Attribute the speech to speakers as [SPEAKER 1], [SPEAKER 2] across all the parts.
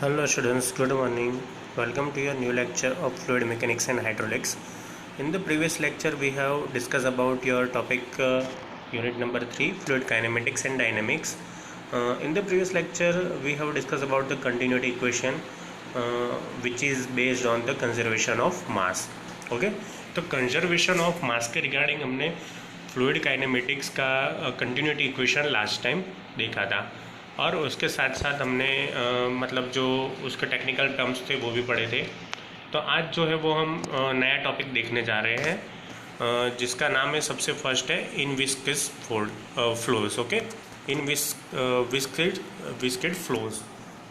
[SPEAKER 1] Hello students, good morning. Welcome to your new lecture of fluid mechanics and hydraulics. In the previous lecture we have discussed about your topic unit number 3 fluid kinematics and dynamics. In the previous lecture we have discussed about the continuity equation which is based on the conservation of mass. Okay, तो conservation of mass के regarding हमने fluid kinematics का continuity equation last time देखा था और उसके साथ साथ हमने मतलब जो उसके टेक्निकल टर्म्स थे वो भी पढ़े थे। तो आज जो है वो हम नया टॉपिक देखने जा रहे हैं जिसका नाम है सबसे फर्स्ट है इन विस्कस फ्लोज। ओके, इन विस्किड फ्लोज।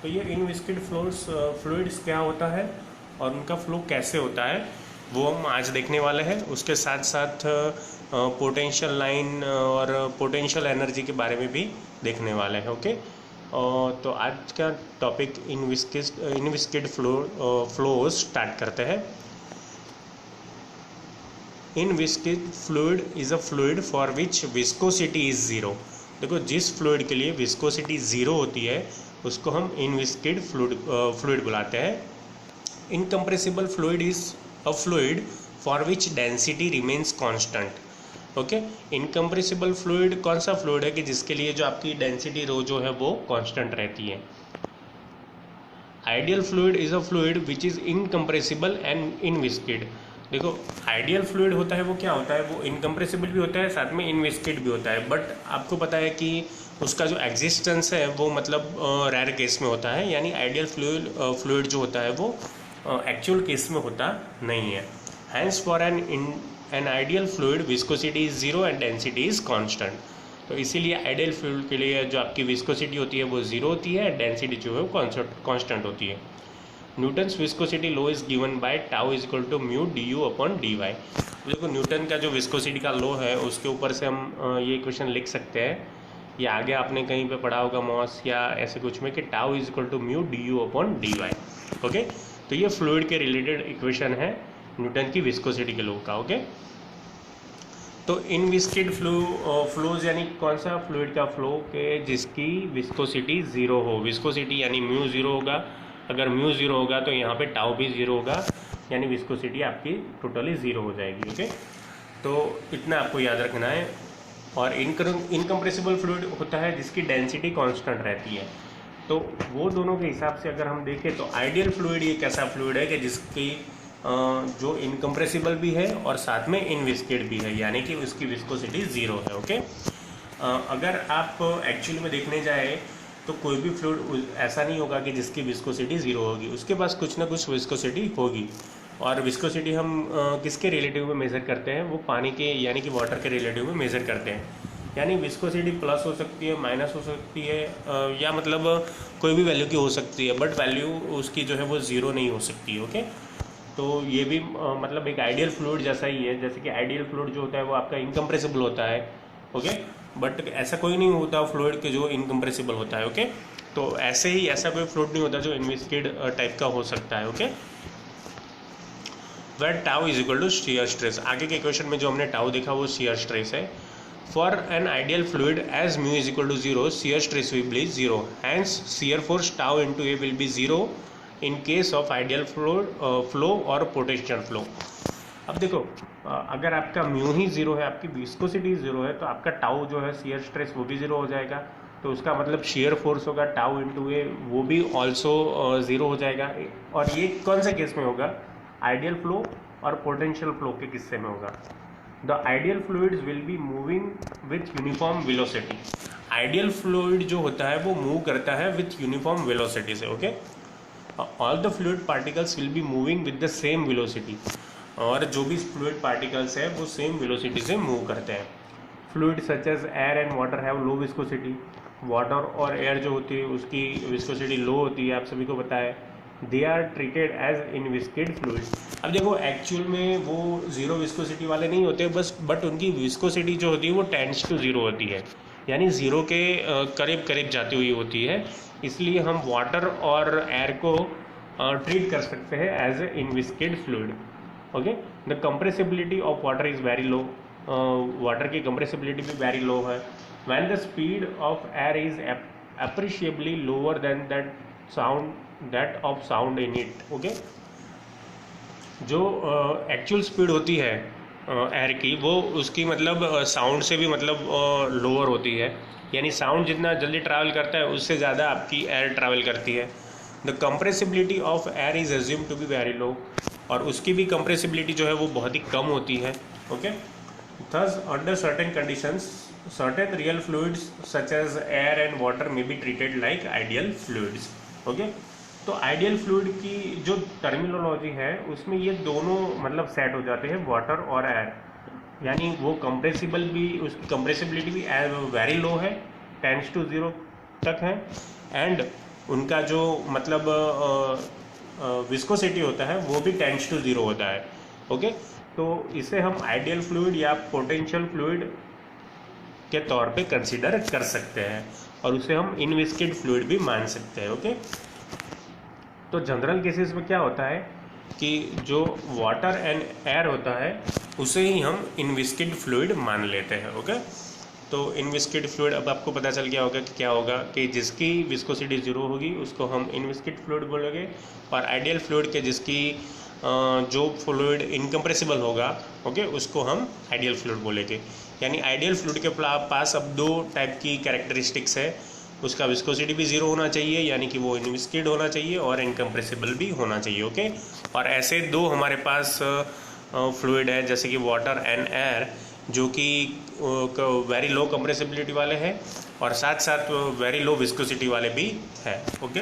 [SPEAKER 1] तो ये इन विस्किड फ्लूइड्स क्या होता है और उनका फ्लो कैसे होता है वो हम आज देखने वाले हैं। उसके साथ साथ पोटेंशियल लाइन और पोटेंशियल एनर्जी के बारे में भी देखने वाले हैं। ओके, तो आज का topic inviscid flow start करते हैं। Inviscid fluid is a fluid for which viscosity is zero. देखो, जिस फ्लूइड के लिए विस्कोसिटी ज़ीरो होती है उसको हम इन विस्किड फ्लूइड बुलाते हैं। Incompressible fluid is a fluid for which density remains constant. Okay, incompressible fluid कौन सा फ्लूइड है कि जिसके लिए जो आपकी डेंसिटी रो जो है वो कांस्टेंट रहती है। Ideal fluid is a fluid which is incompressible and inviscid. देखो, आइडियल फ्लूइड होता है वो क्या होता है, वो इनकम्प्रेसिबल भी होता है साथ में इनविस्किड भी होता है, बट आपको पता है कि उसका जो एग्जिस्टेंस है वो मतलब रेयर केस में होता है, यानी आइडियल फ्लूइड जो होता है वो एक्चुअल केस में होता नहीं है। Hence for an ideal fluid viscosity is zero and density is constant. तो इसीलिए आइडियल फ्लूइड के लिए जो आपकी विस्कोसिटी होती है वो ज़ीरो होती है, डेंसिटी जो है वो कांस्टेंट होती है। Newton's viscosity law is given by tau is equal to mu D U upon D Y. देखो, न्यूटन का जो विस्कोसिटी का लॉ है उसके ऊपर से हम ये इक्वेशन लिख सकते हैं, या आगे आपने कहीं पे पढ़ा होगा मॉस या ऐसे कुछ में कि tau is equal to mu D U upon D Y. Okay, तो ये फ्लूइड के रिलेटेड इक्वेशन है न्यूटन की विस्कोसिटी के लॉ का। ओके, तो इन विस्किड फ्लोज यानी कौन सा फ्लूइड का फ्लो के जिसकी विस्कोसिटी ज़ीरो हो। विस्कोसिटी यानी म्यू ज़ीरो होगा, अगर म्यू ज़ीरो होगा तो यहाँ पे टाउ भी ज़ीरो होगा, यानी विस्कोसिटी आपकी टोटली ज़ीरो हो जाएगी। ओके, तो इतना आपको याद रखना है। और इनकम्प्रेसिबल फ्लूइड होता है जिसकी डेंसिटी कांस्टेंट रहती है। तो वो दोनों के हिसाब से अगर हम देखें तो आइडियल फ्लूइड ये कैसा फ्लूइड है कि जिसकी जो इनकम्प्रेसिबल भी है और साथ में इनविस्किड भी है, यानी कि उसकी विस्कोसिटी ज़ीरो है। ओके, अगर आप एक्चुअली में देखने जाए तो कोई भी फ्लूइड ऐसा नहीं होगा कि जिसकी विस्कोसिटी ज़ीरो होगी, उसके पास कुछ ना कुछ विस्कोसिटी होगी। और विस्कोसिटी हम किसके रिलेटिव में मेज़र करते हैं, वो पानी के यानी कि वाटर के रिलेटिव में मेज़र करते हैं। यानी विस्कोसिटी प्लस हो सकती है, माइनस हो सकती है, या मतलब कोई भी वैल्यू की हो सकती है, बट वैल्यू उसकी जो है वो ज़ीरो नहीं हो सकती। ओके, तो ये भी मतलब एक आइडियल फ्लूइड जैसा ही है। जैसे कि आइडियल फ्लूइड जो होता है वो आपका इनकम्प्रेसिबल होता है। ओके, बट ऐसा कोई नहीं होता फ्लूइड के जो इनकम्प्रेसिबल होता है। ओके, तो ऐसे ही ऐसा कोई फ्लूइड नहीं होता जो इनविस्किड टाइप का हो सकता है। Okay, where tau is equal to shear stress. आगे के इक्वेशन में जो हमने टाउ देखा वो शियर स्ट्रेस है। For an ideal fluid as mu is equal to zero, shear stress will be zero, hence shear force tau into A will be zero in case of ideal flow और potential flow. अब देखो, अगर आपका mu ही zero है, आपकी viscosity zero है, तो आपका टाउ जो है शियर स्ट्रेस वो भी ज़ीरो हो जाएगा। तो उसका मतलब शियर फोर्स होगा टाउ इंटू ए, वो भी ऑल्सो ज़ीरो हो जाएगा। और ये कौन से केस में होगा, आइडियल फ्लो और पोटेंशियल फ्लो के किस्से में होगा। The ideal fluids will be moving with uniform velocity. Ideal fluid जो होता है वो मूव करता है विथ यूनिफॉर्म वेलोसिटी से। Okay, all the fluid particles will be moving with the same velocity. और जो भी फ्लूइड पार्टिकल्स है वो सेम वेलोसिटी से मूव करते हैं। Fluid such as air and water have low viscosity. Water और एयर जो होती है उसकी विस्कोसिटी लो होती है, आप सभी को पता है। They are treated as inviscid fluid. अब देखो, एक्चुअल में वो ज़ीरो विस्कोसिटी वाले नहीं होते, बट उनकी विस्कोसिटी जो होती है वो टेंड्स टू ज़ीरो होती है, यानी ज़ीरो के करीब करीब जाती हुई होती है। इसलिए हम वाटर और एयर को ट्रीट कर सकते हैं as a inviscid fluid. Okay, the compressibility of water is very low. Water की कंप्रेसिबिलिटी भी वेरी लो है। When the speed of air is appreciably lower than that sound that of sound in it. Okay, जो actual speed होती है air की, वो उसकी मतलब साउंड से भी मतलब लोअर होती है, यानी साउंड जितना जल्दी ट्रैवल करता है उससे ज़्यादा आपकी एयर ट्रैवल करती है। The compressibility of air is assume to be very low, और उसकी भी कंप्रेसिबिलिटी जो है वो बहुत ही कम होती है। Okay, thus under certain conditions certain real fluids such as air and water may be treated like ideal fluids। Okay, तो आइडियल फ्लूइड की जो टर्मिनोलॉजी है उसमें ये दोनों मतलब सेट हो जाते हैं, वाटर और एयर, यानी वो कंप्रेसिबल भी, उसकी कंप्रेसिबिलिटी भी वेरी लो है, टेंड्स टू 0 तक है, एंड उनका जो मतलब विस्कोसिटी होता है वो भी टेंड्स टू 0 होता है। ओके, तो इसे हम आइडियल फ्लूइड या पोटेंशियल फ्लूइड के तौर पे कंसीडर कर सकते हैं, और उसे हम इनविस्किड फ्लूइड भी मान सकते हैं। ओके, तो जनरल केसेस में क्या होता है कि जो वाटर एंड एयर होता है उसे ही हम इनविस्किड फ्लूइड मान लेते हैं। ओके, तो इनविस्किड फ्लूइड अब आपको पता चल गया होगा कि क्या होगा, कि जिसकी विस्कोसिटी 0 होगी उसको हम इनविस्किड फ्लूइड बोलेंगे, और आइडियल फ्लूइड के जिसकी जो फ्लूइड इनकम्प्रेसिबल होगा, ओके, उसको हम आइडियल फ्लूइड बोलेंगे। यानी आइडियल फ्लूइड के पास अब 2 टाइप की कैरेक्टरिस्टिक्स है, उसका विस्कोसिटी भी 0 होना चाहिए, यानी कि वो इनविस्किड होना चाहिए, और इनकम्प्रेसिबल भी होना चाहिए। ओके, और ऐसे 2 हमारे पास फ्लूइड है जैसे कि वाटर एंड एयर, जो कि वेरी लो कंप्रेसिबिलिटी वाले हैं और साथ साथ वेरी लो विस्कोसिटी वाले भी है। ओके,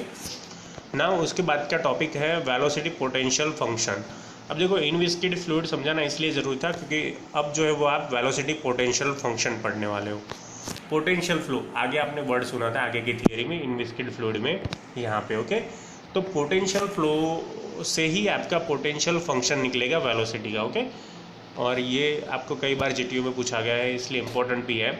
[SPEAKER 1] ना उसके बाद का टॉपिक है वेलोसिटी पोटेंशियल फंक्शन। अब देखो, इनविस्किड फ्लूइड समझाना इसलिए ज़रूरी था क्योंकि अब जो है वो आप वेलोसिटी पोटेंशियल फंक्शन पढ़ने वाले हो। पोटेंशियल फ्लो आगे आपने वर्ड सुना था आगे की थियरी में, इनविस्किड फ्लूइड में यहाँ पे। ओके, तो पोटेंशियल फ्लो से ही आपका पोटेंशियल फंक्शन निकलेगा वेलोसिटी का। ओके, और ये आपको कई बार जीटीयू में पूछा गया है, इसलिए इम्पोर्टेंट भी है।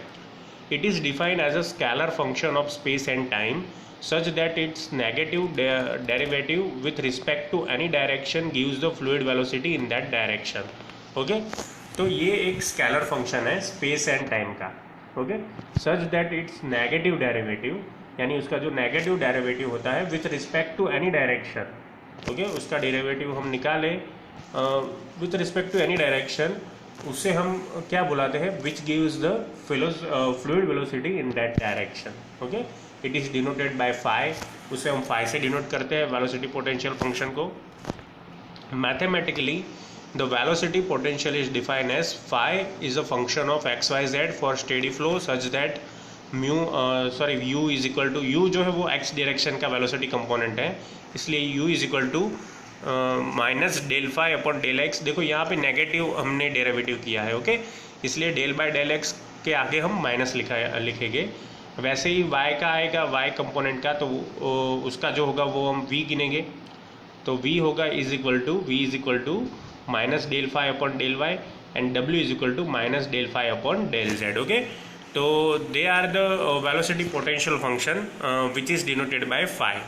[SPEAKER 1] It is defined as a scalar function of space and time such that its negative derivative with respect to any direction gives the fluid velocity in that direction। Okay, तो ये एक स्केलर फंक्शन है space and time का। Okay, such that its negative derivative, यानी उसका जो negative derivative होता है with respect to any direction. Okay, उसका डेरिवेटिव हम निकालें with respect to any direction, उससे हम क्या बुलाते हैं, which gives the fluid velocity in that direction. Okay, it is denoted by phi, उसे हम फाई से डिनोट करते हैं वेलोसिटी पोटेंशियल फंक्शन को। Mathematically the velocity potential is defined as phi is a function of X Y Z for steady flow such that U is equal to, U जो है वो X direction का velocity component है, इसलिए U is equal to minus del phi upon del X. देखो यहाँ पे negative हमने डेरिवेटिव किया है। ओके, इसलिए डेल बाय डेल एक्स के आगे हम माइनस लिखेंगे। वैसे ही y का आएगा, y कंपोनेंट का, तो उसका जो होगा वो हम v गिनेंगे, तो v होगा is equal to minus del phi upon del Y, and w is equal to minus del phi upon del Z. Okay, तो they are the velocity potential function which is denoted by phi.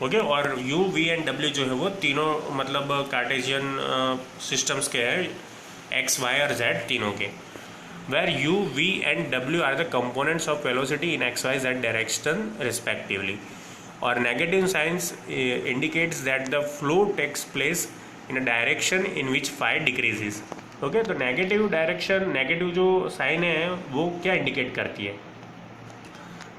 [SPEAKER 1] Okay, और u, v and w जो है वो तीनों मतलब Cartesian systems के हैं, x, y और z तीनों के, where u, v and w are the components of velocity in x, y, z direction respectively, or negative signs indicates that the flow takes place in a direction in which phi decreases। Okay, तो negative direction, negative जो sign है वो क्या indicate करती है,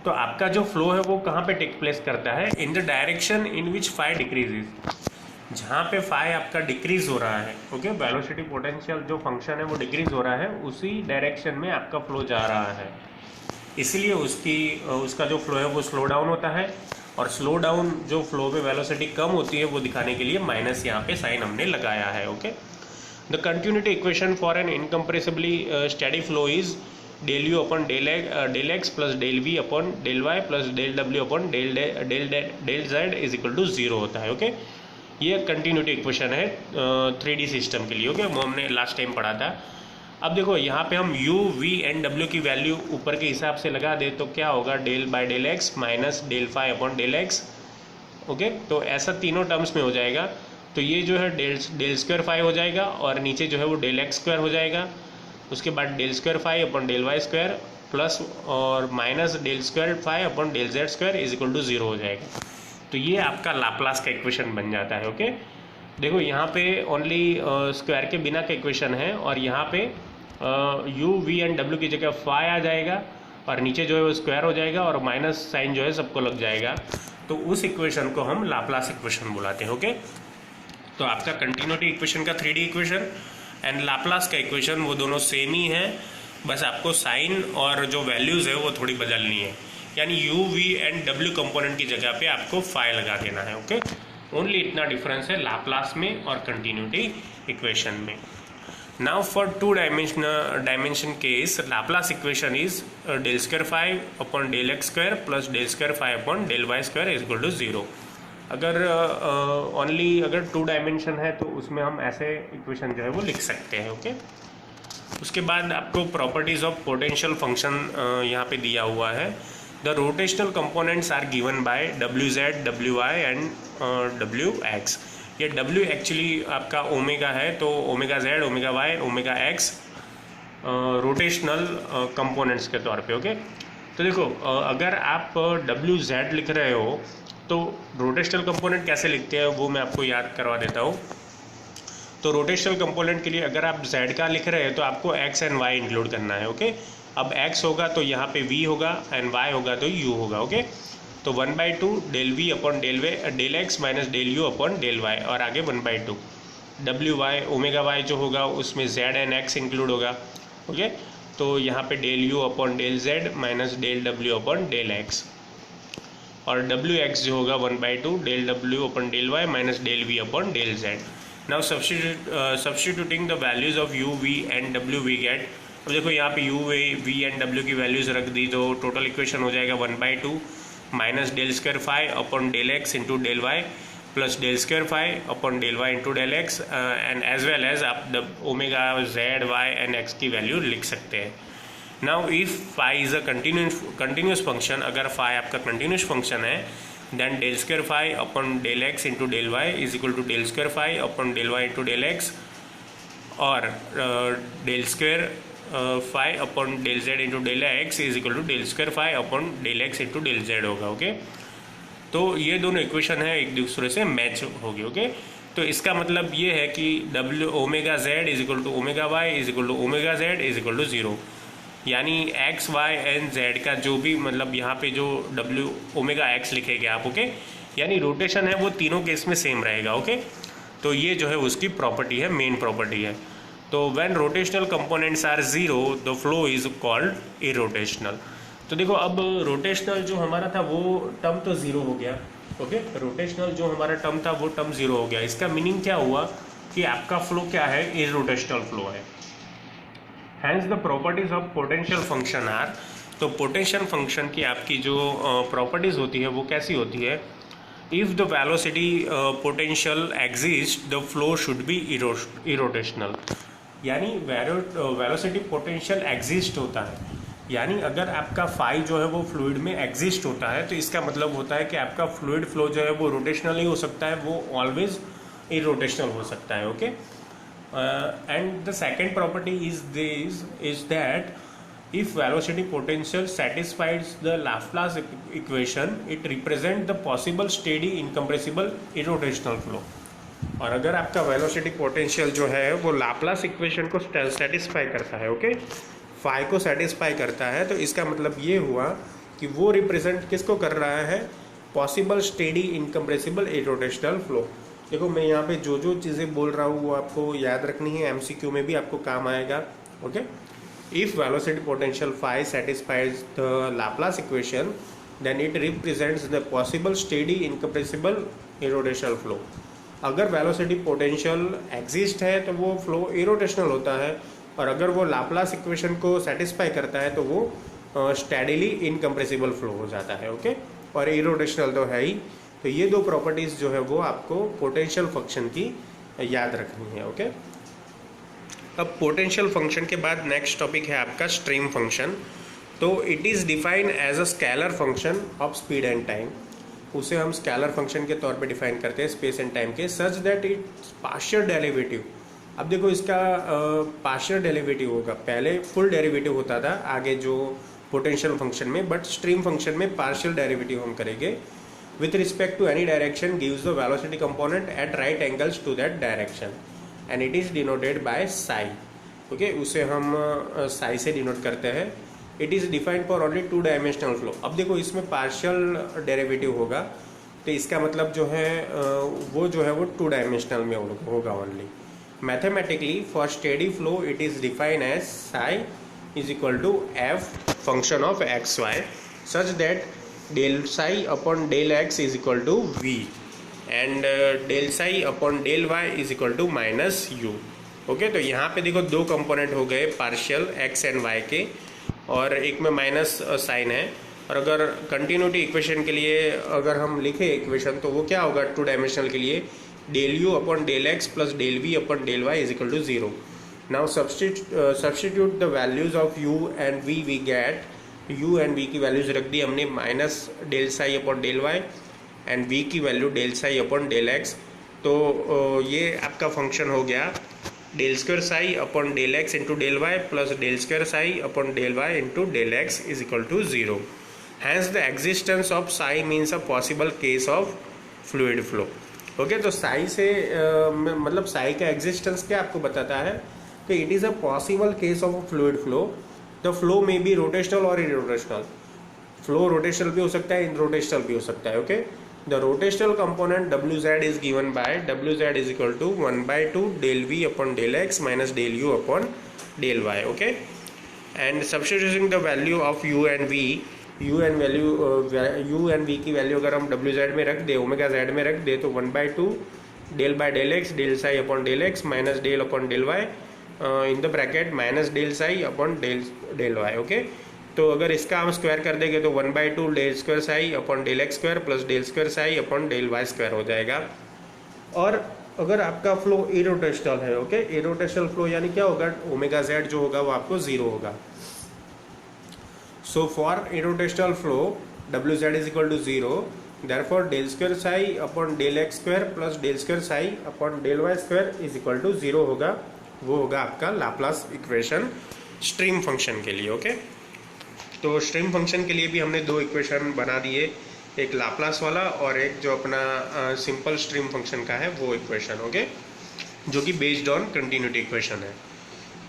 [SPEAKER 1] तो आपका जो फ्लो है वो कहाँ पे टेक प्लेस करता है, in the direction in which phi decreases, जहाँ पे फाई आपका डिक्रीज हो रहा है। ओके, वेलोसिटी पोटेंशियल जो फंक्शन है वो डिक्रीज हो रहा है, उसी डायरेक्शन में आपका फ्लो जा रहा है, इसलिए उसका जो फ्लो है वो स्लो डाउन होता है, और स्लो डाउन जो फ्लो में वेलोसिटी कम होती है वो दिखाने के लिए माइनस यहाँ पे साइन हमने लगाया है। Okay, the continuity equation for an incompressibly steady flow is del you upon del x plus del we upon del Y plus del डब्ल्यू upon del z is equal to 0 होता है। Okay, ये continuity equation है 3D system के लिए। Okay, वो हमने last time पढ़ा था। अब देखो यहाँ पे हम u, v एंड w की वैल्यू ऊपर के हिसाब से लगा दे तो क्या होगा, del by del x minus del phi upon del X. Okay, तो ऐसा तीनों टर्म्स में हो जाएगा, तो ये जो है डेल स्क्वायर फाई हो जाएगा, और नीचे जो है वो डेल एक्स स्क्वायर हो जाएगा, उसके बाद del square phi upon del Y square plus और minus del square phi upon del z square is equal to 0 हो जाएगा। तो ये आपका लाप्लास का इक्वेशन बन जाता है। ओके, देखो यहाँ पे ओनली स्क्वायर के बिना का इक्वेशन है, और यहाँ पे u v एंड w की जगह फाई आ जाएगा, और नीचे जो है वो स्क्वायर हो जाएगा, और माइनस साइन जो है सबको लग जाएगा। तो उस इक्वेशन को हम लाप्लास इक्वेशन बुलाते हैं। ओके, तो आपका कंटिन्यूटी इक्वेशन का 3D इक्वेशन एंड लाप्लास का इक्वेशन वो दोनों सेम ही है, बस आपको साइन और जो वैल्यूज़ है वो थोड़ी बदलनी है, यानी u v and w component की जगह पे आपको फाई लगा देना है। ओके, ओनली इतना डिफरेंस है लाप्लास में और कंटिन्यूटी इक्वेशन में। Now for 2 dimension case Laplace equation is del square phi upon del x square plus del square phi upon del Y square is equal to 0। अगर only अगर 2 dimension है तो उसमें हम ऐसे इक्वेशन जो है वो लिख सकते हैं। ओके, उसके बाद आपको प्रॉपर्टीज ऑफ पोटेंशियल फंक्शन यहाँ पे दिया हुआ है। The rotational components are given by W Z, W I and W X. ये डब्ल्यू एक्चुअली आपका ओमेगा है, तो omega Z, omega Y, omega X rotational components के तौर पे। ओके, तो देखो अगर आप डब्ल्यू जेड लिख रहे हो तो रोटेशनल कंपोनेंट कैसे लिखते हैं वो मैं आपको याद करवा देता हूँ। तो रोटेशनल कंपोनेंट के लिए अगर आप z का लिख रहे हैं तो आपको x एंड y इंक्लूड करना है। ओके, अब x होगा तो यहाँ पे v होगा एंड y होगा तो u होगा। ओके, तो 1/2 del v upon del x minus del u upon del y, और आगे 1/2 डब्ल्यू वाई ओमेगा y जो होगा उसमें z एंड x इंक्लूड होगा। ओके, तो यहाँ पे del u upon del z minus del w upon del x, और डब्ल्यू एक्स जो होगा 1/2 del w upon del y minus del v upon del z। Now substituting the values of u v and w we get. अब देखो यहाँ पे u v and w की values रख दी तो टोटल इक्वेशन हो जाएगा 1/2 minus del square phi upon del x into del Y plus del square phi upon del Y into del x, and as well as आप omega z y and x की value लिख सकते हैं। Now if phi is a continuous function, अगर phi आपका continuous function है then del square phi upon del x into del y is equal to del square phi upon del Y into del x, और del square phi upon del Z into del X is equal to del square phi upon del x into del Z होगा। Okay, तो ये दोनों equation है एक दूसरे से match होगी। ओके, तो इसका मतलब ये है कि W omega Z is equal to omega Y is equal to omega Z is equal to 0, यानी एक्स वाई एंड जेड का जो भी मतलब यहाँ पे जो डब्ल्यू ओमेगा एक्स लिखेंगे आप। ओके, यानी रोटेशन है वो तीनों केस में सेम रहेगा। ओके, तो ये जो है उसकी प्रॉपर्टी है, मेन प्रॉपर्टी है। तो when rotational components are 0 the flow is called irrotational. तो देखो अब रोटेशनल जो हमारा था वो टर्म तो 0 हो गया। ओके, रोटेशनल जो हमारा टर्म था वो टर्म 0 हो गया। इसका मीनिंग क्या हुआ कि आपका फ्लो क्या है, इरोटेशनल फ्लो है। Hence the properties of potential function are, तो पोटेंशियल फंक्शन की आपकी जो प्रॉपर्टीज होती है वो कैसी होती है, if the velocity potential exist the flow should be irrotational. यानी वेलोसिटी पोटेंशियल एग्जिस्ट होता है, यानी अगर आपका फाई जो है वो फ्लूइड में एग्जिस्ट होता है तो इसका मतलब होता है कि आपका फ्लूइड फ्लो जो है वो रोटेशनल नहीं हो सकता है, वो ऑलवेज इरोटेशनल हो सकता है। Okay, and the second property is that if velocity potential satisfies the Laplace equation it represents the possible steady incompressible irrotational flow। और अगर आपका वेलोसिटी पोटेंशियल जो है वो लाप्लास इक्वेशन को सेटिस्फाई करता है, ओके, फाई को सेटिस्फाई करता है, तो इसका मतलब ये हुआ कि वो रिप्रेजेंट किसको कर रहा है, possible steady incompressible irrotational flow. देखो मैं यहाँ पे जो जो चीज़ें बोल रहा हूँ वो आपको याद रखनी है, एमसीक्यू में भी आपको काम आएगा। Okay, if velocity potential phi satisfies the Laplace equation then it represents the possible steady incompressible irrotational flow. अगर वेलोसिटी पोटेंशियल एग्जिस्ट है तो वो फ्लो इरोटेशनल होता है, और अगर वो लाप्लास इक्वेशन को सेटिस्फाई करता है तो वो स्टेडीली इनकम्प्रेसिबल फ्लो हो जाता है। ओके, और इरोटेशनल तो है ही। तो ये दो प्रॉपर्टीज़ जो है वो आपको पोटेंशियल फंक्शन की याद रखनी है। ओके, अब पोटेंशियल फंक्शन के बाद नेक्स्ट टॉपिक है आपका स्ट्रीम फंक्शन। तो it is defined as a scalar function of speed and time. उसे हम स्केलर फंक्शन के तौर पे डिफाइन करते हैं स्पेस एंड टाइम के, सच दैट इट्स पार्शियल डेरिवेटिव। अब देखो इसका पार्शियल डेरिवेटिव होगा, पहले फुल डेरिवेटिव होता था आगे जो पोटेंशियल फंक्शन में, बट स्ट्रीम फंक्शन में पार्शियल डेरिवेटिव हम करेंगे। with respect to any direction gives the velocity component at right angles to that direction and it is denoted by psi. Okay, उसे हम psi से डिनोट करते हैं. It is defined for only 2 dimensional flow. अब देखो इसमें partial derivative होगा तो इसका मतलब जो है वो जो है वो 2 डायमेंशनल में होगा only. Mathematically for steady flow it is defined as psi is equal to f function of X Y such that del psi upon del x is equal to v and del psi upon del y is equal to minus u. Okay, तो यहाँ पे देखो 2 component हो गए partial x and y के और एक में माइनस साइन है. और अगर कंटिन्यूटी इक्वेशन के लिए अगर हम लिखे इक्वेशन तो वो क्या होगा 2 डायमेंशनल के लिए del u upon del x plus del v upon del y is equal to 0. Now substitute the values of u and v we get. u and v की वैल्यूज रख दी हमने minus del psi upon del Y and v की value del psi upon del X. तो ये आपका function हो गया del square psi upon del x into del Y plus del square psi upon del Y into del X is equal to 0. Hence the existence of psi means a possible case of fluid flow. Okay, तो साई से मतलब साई का existence क्या आपको बताता है कि it is a possible case of fluid flow. The flow may be rotational और इरोटेशनल. फ्लो रोटेशनल भी हो सकता है, इनरोटेशनल भी हो सकता है. Okay, the rotational component W Z is given by W Z is equal to 1/2 del we upon del x minus del you upon del Y. Okay, and substituting the value of U and V, U and V की value अगर हम W Z में रख दे, omega Z में रख दे तो 1/2 del by del x del psi upon del x minus del upon del y in the bracket minus del psi upon del Y. Okay, तो अगर इसका हम स्क्वायर कर देंगे तो 1/2 del square psi upon del x square plus del square psi upon del Y square हो जाएगा. और अगर आपका फ्लो इरोटेशनल है, ओके, इरोटेशनल फ्लो यानी क्या होगा, ओमेगा जेड जो होगा वो आपको 0 होगा. सो फॉर इरोटेशनल फ्लो डब्ल्यू Z is equal to 0. Therefore del square psi upon del x square plus del square psi upon del Y square is equal to 0 होगा. वो होगा आपका लाप्लास इक्वेशन स्ट्रीम फंक्शन के लिए. Okay, तो stream function के लिए भी हमने 2 इक्वेशन बना दिए, एक लाप्लास वाला और एक जो अपना सिंपल स्ट्रीम फंक्शन का है वो इक्वेशन. ओके, जो कि बेस्ड ऑन कंटिन्यूटी इक्वेशन है.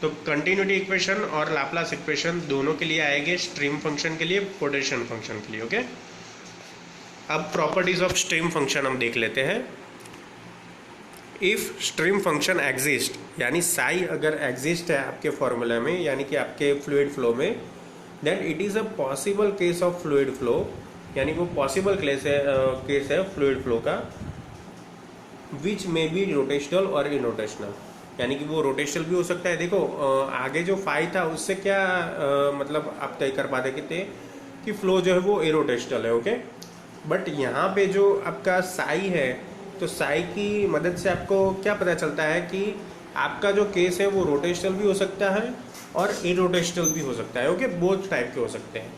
[SPEAKER 1] तो कंटिन्यूटी इक्वेशन और लाप्लास इक्वेशन दोनों के लिए आएंगे, स्ट्रीम फंक्शन के लिए, पोटेंशियल फंक्शन के लिए. ओके, अब प्रॉपर्टीज ऑफ स्ट्रीम फंक्शन हम देख लेते हैं. इफ़ स्ट्रीम फंक्शन एग्जिस्ट, यानी साई अगर एग्जिस्ट है आपके फॉर्मूला में, यानी कि आपके फ्लूइड फ्लो में, then it is a possible case of fluid flow, यानी वो पॉसिबल केस है फ्लूइड फ्लो का, विच मे बी रोटेशनल और इनरोटेशनल. यानी कि वो रोटेशनल भी हो सकता है. देखो आगे जो फाई था उससे क्या मतलब आप तय कर पाते कि फ्लो जो है वो इरोटेशनल है. ओके, बट यहाँ पे जो आपका साई है तो साई की मदद से आपको क्या पता चलता है कि आपका जो केस है वो रोटेशनल भी हो सकता है और इरोटेशनल भी हो सकता है. ओके, बोथ टाइप के हो सकते हैं.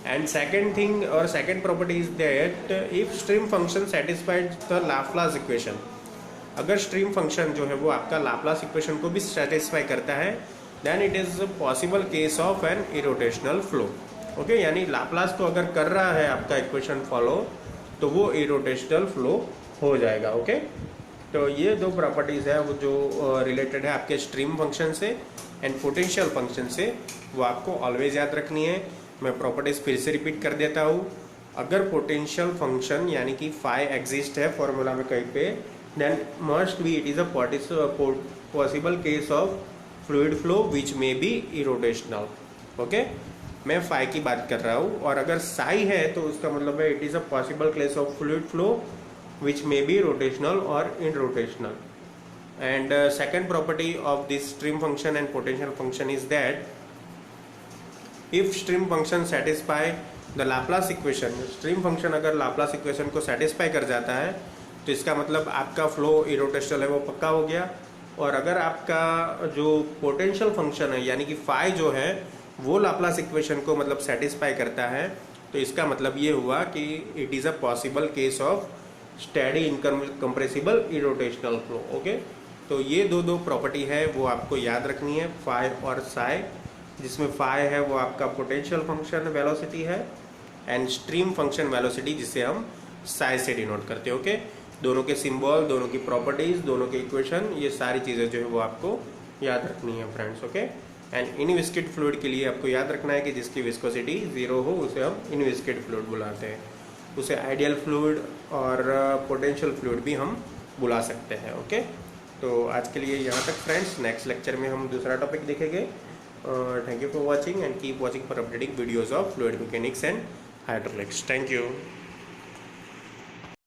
[SPEAKER 1] एंड सेकेंड थिंग और second property is that if stream function satisfied the Laplace equation, अगर स्ट्रीम फंक्शन जो है वो आपका लाप्लास इक्वेशन को भी सेटिस्फाई करता है, then it is possible case of an irrotational flow. Okay, यानी लाप्लास को अगर कर रहा है आपका इक्वेशन फॉलो तो वो इरोटेशनल फ्लो हो जाएगा. ओके, तो ये 2 प्रॉपर्टीज़ है वो जो रिलेटेड है आपके स्ट्रीम फंक्शन से एंड पोटेंशियल फंक्शन से, वो आपको ऑलवेज याद रखनी है. मैं प्रॉपर्टीज़ फिर से रिपीट कर देता हूँ. अगर पोटेंशियल फंक्शन यानी कि फाई एग्जिस्ट है फॉर्मूला में कहीं पे, then must be it is a possible case of fluid flow which may be irrotational. Okay, मैं फाई की बात कर रहा हूँ. और अगर साई है तो उसका मतलब है it is a possible case of fluid flow which may be rotational or in-rotational. And second property of this stream function and potential function is that if stream function satisfy the Laplace equation, stream function अगर Laplace equation को satisfy कर जाता है तो इसका मतलब आपका flow irrotational है वो पक्का हो गया. और अगर आपका जो potential function है यानी कि phi जो है वो Laplace equation को मतलब satisfy करता है तो इसका मतलब ये हुआ कि it is a possible case of steady incompressible irrotational flow. Okay, तो ये 2 प्रॉपर्टी है वो आपको याद रखनी है, फाई और साई, जिसमें फाई है वो आपका पोटेंशियल फंक्शन वेलोसिटी है एंड स्ट्रीम फंक्शन वेलोसिटी जिसे हम साइज से डिनोट करते हैं। ओके, दोनों के सिंबल, दोनों की प्रॉपर्टीज, दोनों के इक्वेशन, ये सारी चीज़ें जो है वो आपको याद रखनी है फ्रेंड्स। ओके, एंड इनविस्किड फ्लूइड के लिए आपको याद रखना है कि जिसकी विस्कोसिटी 0 हो उसे हम इनविस्किड फ्लूइड बुलाते हैं। उसे आइडियल फ्लूइड और पोटेंशियल फ्लूइड भी हम बुला सकते हैं। ओके, तो आज के लिए यहाँ तक फ्रेंड्स। नेक्स्ट लेक्चर में हम दूसरा टॉपिक देखेंगे। Thank you for watching and keep watching for updating videos of fluid mechanics and hydraulics. Thank you.